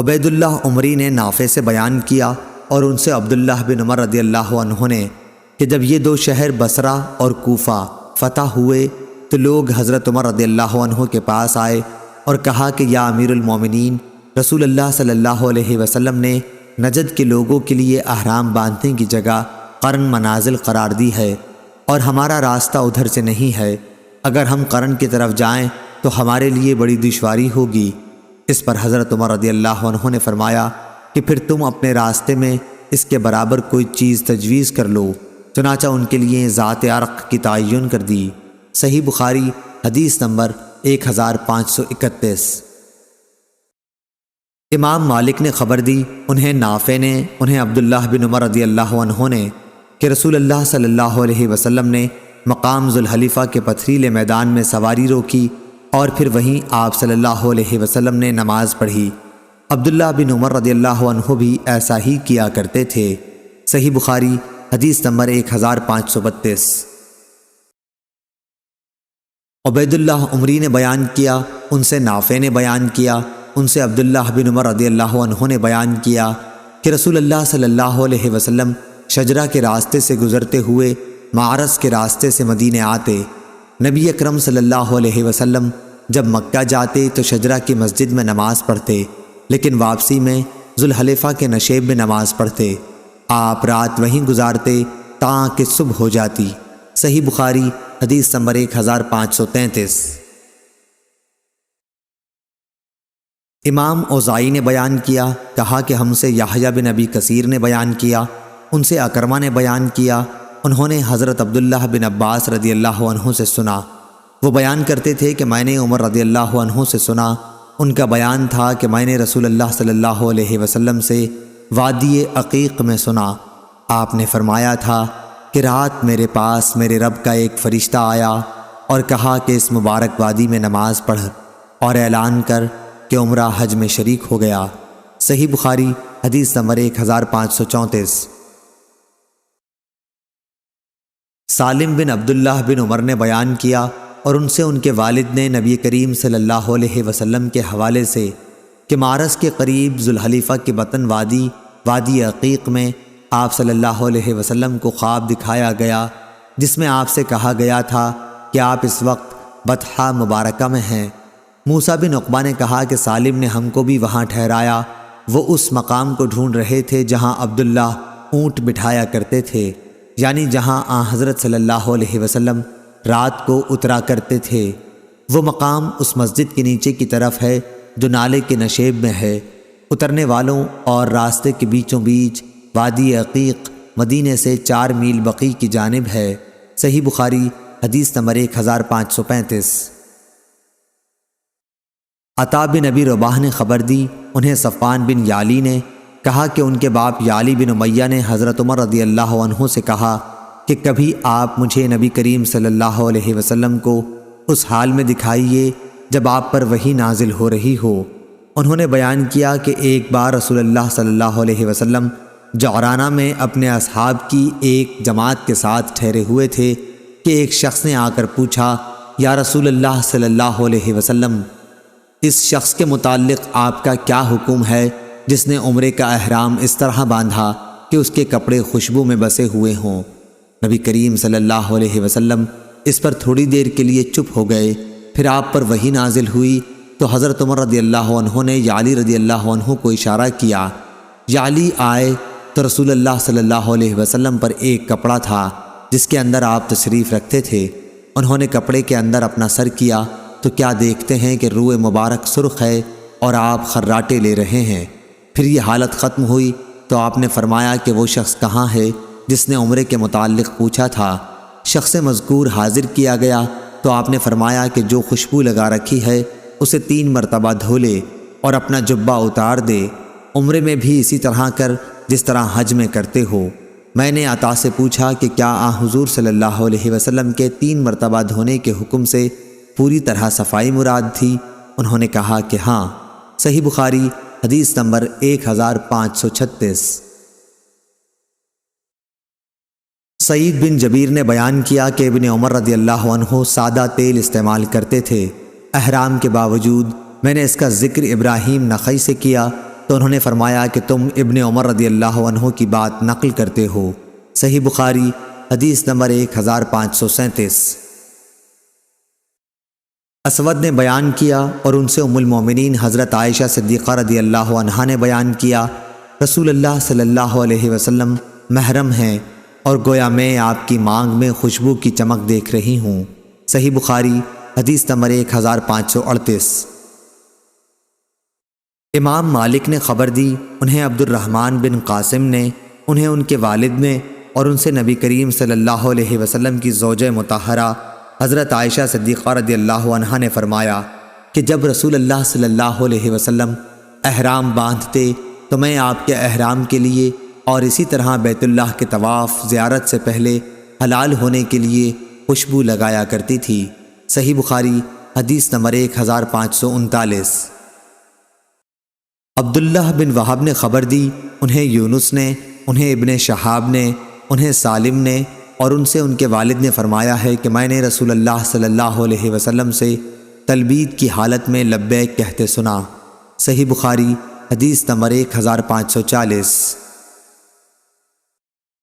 عبید اللہ عمری نے نافع سے بیان کیا اور ان سے عبداللہ بن عمر رضی اللہ عنہ نے کہ جب یہ دو شہر بصرہ اور کوفہ فتح ہوئے تو لوگ حضرت عمر رضی اللہ عنہ کے پاس آئے اور کہا کہ یا امیر المومنین، رسول اللہ صلی اللہ علیہ وسلم نے نجد کے لوگوں کے لیے احرام باندھنے کی جگہ قرن منازل قرار دی ہے اور ہمارا راستہ ادھر سے نہیں ہے، اگر ہم قرن کی طرف جائیں تو ہمارے لیے بڑی دشواری ہوگی۔ اس پر حضرت عمر رضی اللہ عنہ نے فرمایا کہ پھر تم اپنے راستے میں اس کے برابر کوئی چیز تجویز کر لو، چنانچہ ان کے لیے ذات عرق کی تعین کر دی۔ صحیح بخاری حدیث نمبر 1531۔ امام مالک نے خبر دی، انہیں نافع نے، انہیں عبداللہ بن عمر رضی اللہ عنہ نے کہ رسول اللہ صلی اللہ علیہ وسلم نے مقام ذوالحلیفہ کے پتھریلے میدان میں سواری روکی اور پھر وہیں آپ صلی اللہ علیہ وسلم نے نماز پڑھی۔ عبداللہ بن عمر رضی اللہ عنہ بھی ایسا ہی کیا کرتے تھے۔ صحیح بخاری حدیث نمبر 1532۔ عبید اللہ عمری نے بیان کیا، ان سے نافع نے بیان کیا، ان سے عبداللہ بن عمر رضی اللہ عنہ نے بیان کیا کہ رسول اللہ صلی اللہ علیہ وسلم شجرہ کے راستے سے گزرتے ہوئے معرس کے راستے سے مدینے آتے۔ نبی اکرم صلی اللہ علیہ وسلم جب مکہ جاتے تو شجرہ کی مسجد میں نماز پڑھتے، لیکن واپسی میں ذوالحلیفہ کے نشیب میں نماز پڑھتے۔ آپ رات وہیں گزارتے تاکہ صبح ہو جاتی۔ صحیح بخاری حدیث نمبر 1533۔ امام اوزائی نے بیان کیا، کہا کہ ہم سے یحییٰ بن ابی کثیر نے بیان کیا، ان سے اکرمہ نے بیان کیا، انہوں نے حضرت عبداللہ بن عباس رضی اللہ عنہ سے سنا۔ وہ بیان کرتے تھے کہ میں نے عمر رضی اللہ عنہ سے سنا، ان کا بیان تھا کہ میں نے رسول اللہ صلی اللہ علیہ وسلم سے وادی عقیق میں سنا۔ آپ نے فرمایا تھا کہ رات میرے پاس میرے رب کا ایک فرشتہ آیا اور کہا کہ اس مبارک وادی میں نماز پڑھ اور اعلان کر کہ عمرہ حج میں شریک ہو گیا۔ صحیح بخاری حدیث نمبر 1534۔ سالم بن عبداللہ بن عمر نے بیان کیا اور ان سے ان کے والد نے نبی کریم صلی اللہ علیہ وسلم کے حوالے سے کہ معرس کے قریب ذوالحلیفہ کے بطن وادی عقیق میں آپ صلی اللہ علیہ وسلم کو خواب دکھایا گیا، جس میں آپ سے کہا گیا تھا کہ آپ اس وقت بطحہ مبارکہ میں ہیں۔ موسیٰ بن عقبہ نے کہا کہ سالم نے ہم کو بھی وہاں ٹھہرایا۔ وہ اس مقام کو ڈھونڈ رہے تھے جہاں عبداللہ اونٹ بٹھایا کرتے تھے، یعنی جہاں حضرت صلی اللہ علیہ وسلم رات کو اترا کرتے تھے۔ وہ مقام اس مسجد کے نیچے کی طرف ہے جو نالے کے نشیب میں ہے۔ اترنے والوں اور راستے کے بیچوں بیچ وادی عقیق مدینے سے 4 میل بقیع کی جانب ہے۔ صحیح بخاری حدیث نمبر 1535۔ عطا بن ابی رباح نے خبر دی، انہیں صفوان بن یالی نے کہا کہ ان کے باپ یالی بن امیہ نے حضرت عمر رضی اللہ عنہ سے کہا کہ کبھی آپ مجھے نبی کریم صلی اللہ علیہ وسلم کو اس حال میں دکھائیے جب آپ پر وحی نازل ہو رہی ہو۔ انہوں نے بیان کیا کہ ایک بار رسول اللہ صلی اللہ علیہ وسلم جعرانہ میں اپنے اصحاب کی ایک جماعت کے ساتھ ٹھہرے ہوئے تھے کہ ایک شخص نے آ کر پوچھا، یا رسول اللہ صلی اللہ علیہ وسلم، اس شخص کے متعلق آپ کا کیا حکم ہے جس نے عمرے کا احرام اس طرح باندھا کہ اس کے کپڑے خوشبو میں بسے ہوئے ہوں؟ نبی کریم صلی اللہ علیہ وسلم اس پر تھوڑی دیر کے لیے چپ ہو گئے، پھر آپ پر وحی نازل ہوئی تو حضرت عمر رضی اللہ عنہ نے یعلی رضی اللہ عنہ کو اشارہ کیا۔ یعلی آئے تو رسول اللہ صلی اللہ علیہ وسلم پر ایک کپڑا تھا جس کے اندر آپ تشریف رکھتے تھے۔ انہوں نے کپڑے کے اندر اپنا سر کیا تو کیا دیکھتے ہیں کہ روئے مبارک سرخ ہے اور آپ خراٹے لے رہے ہیں۔ پھر یہ حالت ختم ہوئی تو آپ نے فرمایا کہ وہ شخص کہاں ہے جس نے عمرے کے متعلق پوچھا تھا؟ شخص مذکور حاضر کیا گیا تو آپ نے فرمایا کہ جو خوشبو لگا رکھی ہے اسے 3 مرتبہ دھو لے اور اپنا جبہ اتار دے۔ عمرے میں بھی اسی طرح کر جس طرح حج میں کرتے ہو۔ میں نے عطا سے پوچھا کہ کیا حضور صلی اللہ علیہ وسلم کے 3 مرتبہ دھونے کے حکم سے پوری طرح صفائی مراد تھی؟ انہوں نے کہا کہ ہاں۔ صحیح بخاری حدیث نمبر 1536۔ سعید بن جبیر نے بیان کیا کہ ابن عمر رضی اللہ عنہ سادہ تیل استعمال کرتے تھے احرام کے باوجود۔ میں نے اس کا ذکر ابراہیم نخعی سے کیا تو انہوں نے فرمایا کہ تم ابن عمر رضی اللہ عنہ کی بات نقل کرتے ہو۔ صحیح بخاری حدیث نمبر 1537۔ اسود نے بیان کیا اور ان سے ام المومنین حضرت عائشہ صدیقہ رضی اللہ عنہا نے بیان کیا، رسول اللہ صلی اللہ علیہ وسلم محرم ہیں اور گویا میں آپ کی مانگ میں خوشبو کی چمک دیکھ رہی ہوں۔ صحیح بخاری حدیث نمبر 1538۔ امام مالک نے خبر دی، انہیں عبد الرحمن بن قاسم نے، انہیں ان کے والد نے اور ان سے نبی کریم صلی اللہ علیہ وسلم کی زوجہ مطہرہ حضرت عائشہ صدیقہ رضی اللہ عنہا نے فرمایا کہ جب رسول اللہ صلی اللہ علیہ وسلم احرام باندھتے تو میں آپ کے احرام کے لیے اور اسی طرح بیت اللہ کے طواف زیارت سے پہلے حلال ہونے کے لیے خوشبو لگایا کرتی تھی۔ صحیح بخاری حدیث نمبر 1539۔ عبداللہ بن وہب نے خبر دی، انہیں یونس نے، انہیں ابن شہاب نے، انہیں سالم نے اور ان سے ان کے والد نے فرمایا ہے کہ میں نے رسول اللہ صلی اللہ علیہ وسلم سے تلبید کی حالت میں لبیک کہتے سنا۔ صحیح بخاری حدیث نمبر 1540۔